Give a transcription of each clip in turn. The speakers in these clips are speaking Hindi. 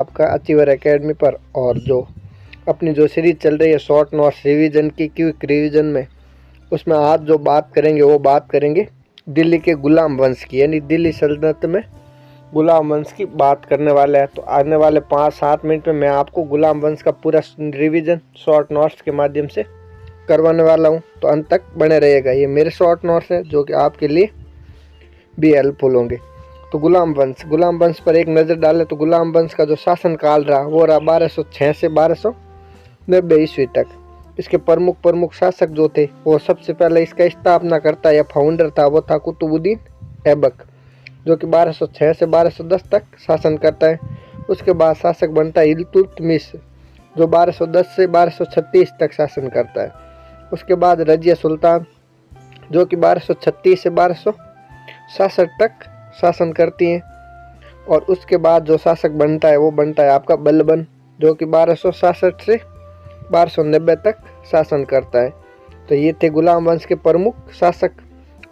आपका अचीवर एकेडमी पर। और जो अपनी जो सीरीज चल रही है शॉर्ट नोट्स रिवीजन की क्विक रिवीजन में, उसमें आज जो बात करेंगे वो बात करेंगे दिल्ली के गुलाम वंश की, यानी दिल्ली सल्तनत में गुलाम वंश की बात करने वाले हैं। तो आने वाले 5-7 मिनट में मैं आपको गुलाम वंश का पूरा रिवीजन शॉर्ट नोट्स के माध्यम से करवाने वाला हूँ, तो अंत तक बने रहिएगा। ये मेरे शॉर्ट नोट्स हैं जो कि आपके लिए भी हेल्पफुल होंगे। तो गुलाम वंश पर एक नज़र डालें तो गुलाम वंश का जो शासन काल रहा वो रहा 1206 से 1290 ईस्वी तक। इसके प्रमुख शासक जो थे वो सबसे पहले इसका स्थापना करता या फाउंडर था वो था कुतुबुद्दीन ऐबक, जो कि 1206 से 1210 तक शासन करता है। उसके बाद शासक बनता है इल्तुतमिश, जो 1210 से 1236 तक शासन करता है। उसके बाद रजिया सुल्तान, जो कि 1236 से 1266 तक शासन करती हैं। और उसके बाद जो शासक बनता है वो बनता है आपका बलबन, जो कि 1266 से 1290 तक शासन करता है। तो ये थे गुलाम वंश के प्रमुख शासक।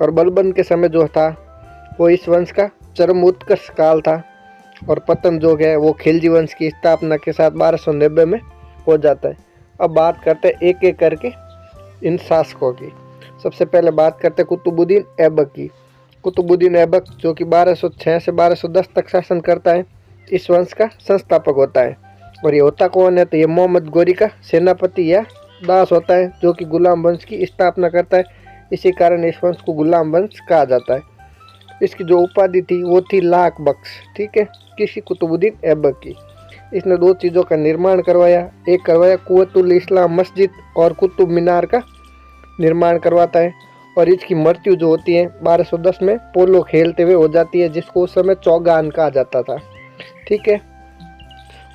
और बलबन के समय जो था वो इस वंश का चरम उत्कर्ष काल था, और पतन जो है वो खिलजी वंश की स्थापना के साथ 1290 में हो जाता है। अब बात करते हैं एक एक करके इन शासकों की। सबसे पहले बात करते हैं कुतुबुद्दीन ऐबक की। कुतुबुद्दीन ऐबक जो कि 1206 से 1210 तक शासन करता है, इस वंश का संस्थापक होता है। और ये होता कौन है, तो ये मोहम्मद गोरी का सेनापति या दास होता है, जो कि गुलाम वंश की स्थापना करता है। इसी कारण इस वंश को गुलाम वंश कहा जाता है। इसकी जो उपाधि थी वो थी लाख बख्श, ठीक है, किसी कुतुबुद्दीन ऐबक की। इसने 2 चीज़ों का निर्माण करवाया। एक करवाया कुव्वतुल इस्लाम मस्जिद, और कुतुब मीनार का निर्माण करवाता है। और इसकी मृत्यु जो होती है 1210 में पोलो खेलते हुए हो जाती है, जिसको उस समय चौगान कहा जाता था, ठीक है।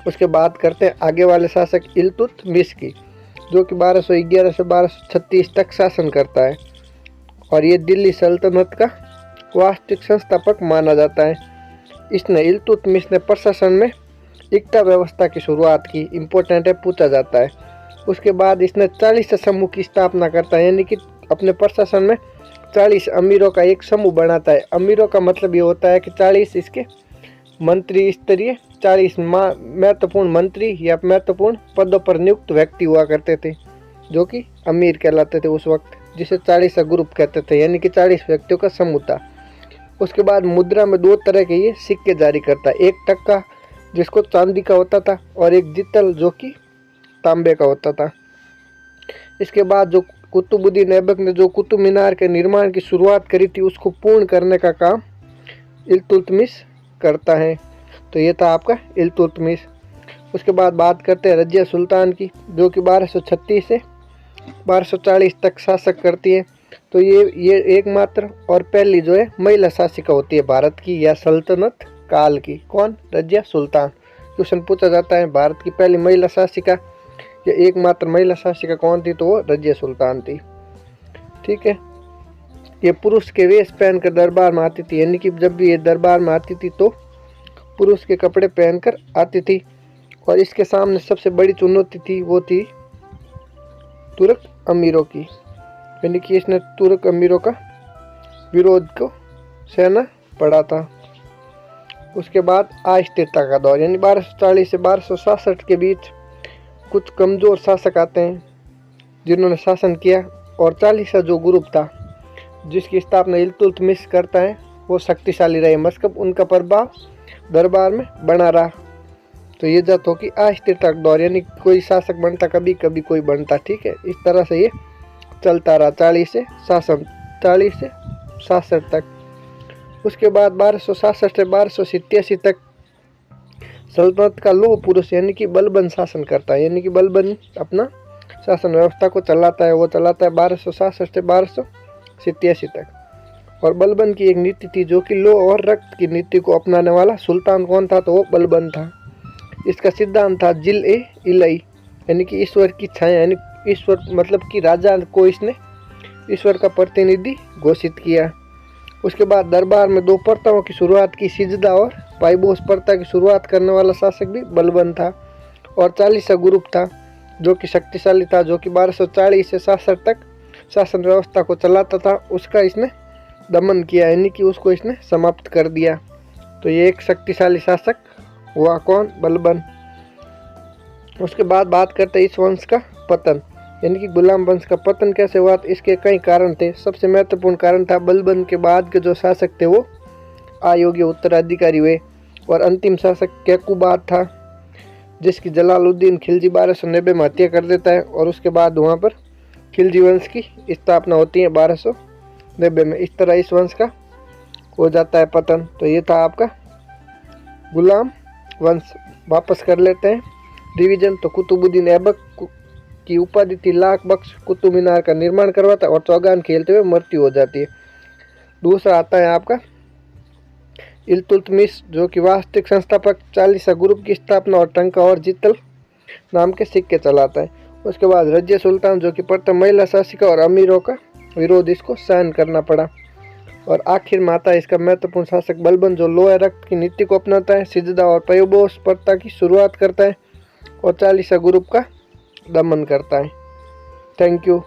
उसके बाद करते हैं आगे वाले शासक इल्तुतमिश की, जो कि 1211 से 1236 तक शासन करता है। और ये दिल्ली सल्तनत का वास्तविक संस्थापक माना जाता है। इसने इल्तुतमिश ने प्रशासन में एकता व्यवस्था की शुरुआत की, इम्पोर्टेंट है, पूछा जाता है। उसके बाद इसने 40 समूह की स्थापना करता है, यानी कि अपने प्रशासन में 40 अमीरों का एक समूह बनाता है। अमीरों का मतलब ये होता है कि 40 इसके मंत्री स्तरीय 40 महत्वपूर्ण मंत्री या महत्वपूर्ण पदों पर नियुक्त व्यक्ति हुआ करते थे, जो कि अमीर कहलाते थे उस वक्त, जिसे 40 का ग्रुप कहते थे, यानी कि 40 व्यक्तियों का समूह था। उसके बाद मुद्रा में 2 तरह के ये सिक्के जारी करता है, एक टक्का जिसको चांदी का होता था, और एक जितल जो कि तांबे का होता था। इसके बाद जो कुतुबुद्दीन ऐबक ने जो कुतुब मीनार के निर्माण की शुरुआत करी थी उसको पूर्ण करने का काम इल्तुतमिश करता है। तो ये था आपका इल्तुतमिश। उसके बाद बात करते हैं रजिया सुल्तान की, जो कि 1236 से 1240 तक शासक करती है। तो ये एकमात्र और पहली जो है महिला शासिका होती है भारत की या सल्तनत काल की। कौन? रजिया सुल्तान। क्वेश्चन पूछा जाता है भारत की पहली महिला शासिका या एकमात्र महिला शासिका कौन थी, तो वो रजिया सुल्तान थी, ठीक है। ये पुरुष के वेश पहनकर दरबार में आती थी, यानी कि जब भी ये दरबार में आती थी तो पुरुष के कपड़े पहनकर आती थी। और इसके सामने सबसे बड़ी चुनौती थी वो थी तुर्क अमीरों की, यानी कि इसने तुर्क अमीरों का विरोध को सहना पड़ा था। उसके बाद अस्थिरता का दौर, यानी 1240 से 1266 के बीच कुछ कमज़ोर शासक आते हैं जिन्होंने शासन किया। और 40 का जो ग्रुप था जिसकी स्थापना इल्तुतमिश करता है वो शक्तिशाली रहे, मतलब उनका प्रभाव दरबार में बना रहा। तो ये जात हो कि अस्थिरता का दौर, यानी कोई शासक बनता, कभी कभी कोई बनता, ठीक है। इस तरह से ये चलता रहा 40 से 67 तक। उसके बाद 1266 से 1287 तक सल्तनत का लौह पुरुष यानी कि बलबन शासन करता है, यानी कि बलबन अपना शासन व्यवस्था को चलाता है। वो चलाता है 1266 से 1287 तक। और बलबन की एक नीति थी जो कि लौह और रक्त की नीति को अपनाने वाला सुल्तान कौन था, तो वो बलबन था। इसका सिद्धांत था जिल ए इलई, यानी कि ईश्वर की छाया, यानी ईश्वर मतलब कि राजा को इसने ईश्वर का प्रतिनिधि घोषित किया। उसके बाद दरबार में 2 प्रथाओं की शुरुआत की, सिजदा और पाइबोस प्रथा की शुरुआत करने वाला शासक भी बलबन था। और 40 का ग्रुप था जो कि शक्तिशाली था, जो कि 1240 से 66 तक शासन व्यवस्था को चलाता था, उसका इसने दमन किया, यानी कि उसको इसने समाप्त कर दिया। तो ये एक शक्तिशाली शासक हुआ कौन? बलबन। उसके बाद बात करते हैं इस वंश का पतन, यानी कि गुलाम वंश का पतन कैसे हुआ। तो इसके कई कारण थे। सबसे महत्वपूर्ण कारण था बलबन के बाद के जो शासक थे वो अयोग्य उत्तराधिकारी हुए। और अंतिम शासक कैकुबाद था, जिसकी जलालुद्दीन खिलजी 1290 में हत्या कर देता है। और उसके बाद वहाँ पर खिलजी वंश की स्थापना होती है 1290 में। इस तरह इस वंश का हो जाता है पतन। तो ये था आपका गुलाम वंश। वापस कर लेते हैं रिवीजन। तो कुतुबुद्दीन ऐबक की उपाधि थी लाख बख्श। कुतुब मीनार का निर्माण करवाता है और चौगान खेलते हुए मृत्यु हो जाती है। दूसरा आता है आपका इल्तुतमिश, जो कि वास्तविक संस्थापक, चालीसा ग्रुप की स्थापना और टंका और जितल नाम के सिक्के चलाता है। उसके बाद रजिया सुल्तान, जो कि प्रथम महिला शासिका और अमीरों का विरोध इसको सहन करना पड़ा। और आखिर में आता है इसका महत्वपूर्ण शासक बलबन, जो लोहे रक्त की नीति को अपनाता है, सिजदा और पयोबोस प्रथा की शुरुआत करता है और चालीसा ग्रुप का दमन करता है। Thank you.